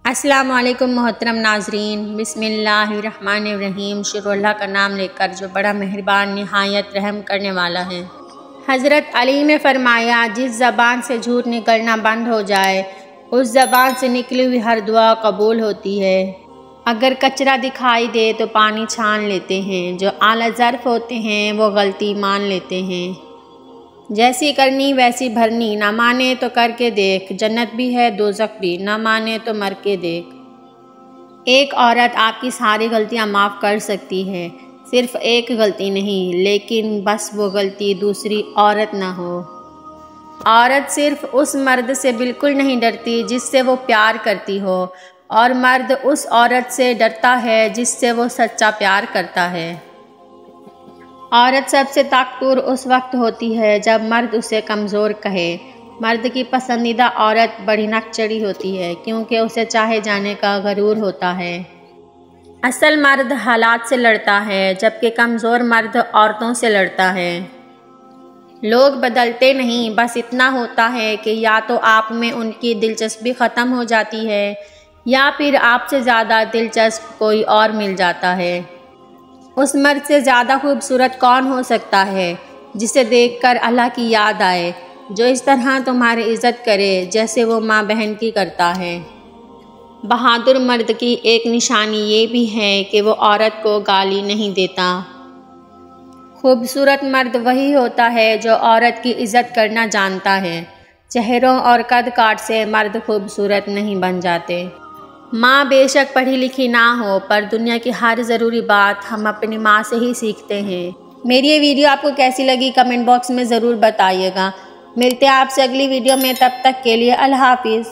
अस्सलाम वालेकुम मोहतरम नाजरीन, बिस्मिल्लाहिर्रहमानिर्रहीम। शुरू अल्लाह का नाम लेकर जो बड़ा मेहरबान निहायत रहम करने वाला है। हज़रत अली ने फरमाया, जिस ज़बान से झूठ निकलना बंद हो जाए उस ज़बान से निकली हुई हर दुआ कबूल होती है। अगर कचरा दिखाई दे तो पानी छान लेते हैं, जो आला ज़र्फ़ होते हैं वो गलती मान लेते हैं। जैसी करनी वैसी भरनी, ना माने तो करके देख, जन्नत भी है दोज़ख भी, ना माने तो मर के देख। एक औरत आपकी सारी गलतियां माफ़ कर सकती है, सिर्फ एक गलती नहीं, लेकिन बस वो गलती दूसरी औरत ना हो। औरत सिर्फ उस मर्द से बिल्कुल नहीं डरती जिससे वो प्यार करती हो, और मर्द उस औरत से डरता है जिससे वो सच्चा प्यार करता है। औरत सबसे ताकतवर उस वक्त होती है जब मर्द उसे कमज़ोर कहे। मर्द की पसंदीदा औरत बड़ी नकचड़ी होती है, क्योंकि उसे चाहे जाने का गरूर होता है। असल मर्द हालात से लड़ता है, जबकि कमज़ोर मर्द औरतों से लड़ता है। लोग बदलते नहीं, बस इतना होता है कि या तो आप में उनकी दिलचस्पी ख़त्म हो जाती है या फिर आपसे ज़्यादा दिलचस्प कोई और मिल जाता है। उस मर्द से ज़्यादा खूबसूरत कौन हो सकता है जिसे देखकर अल्लाह की याद आए, जो इस तरह तुम्हारी इज़्ज़त करे जैसे वो माँ बहन की करता है। बहादुर मर्द की एक निशानी ये भी है कि वो औरत को गाली नहीं देता। खूबसूरत मर्द वही होता है जो औरत की इज़्ज़त करना जानता है। चेहरों और कद काठ से मर्द खूबसूरत नहीं बन जाते। माँ बेशक पढ़ी लिखी ना हो, पर दुनिया की हर ज़रूरी बात हम अपनी माँ से ही सीखते हैं। मेरी ये वीडियो आपको कैसी लगी कमेंट बॉक्स में ज़रूर बताइएगा। मिलते हैं आपसे अगली वीडियो में, तब तक के लिए अल्लाह हाफिज़।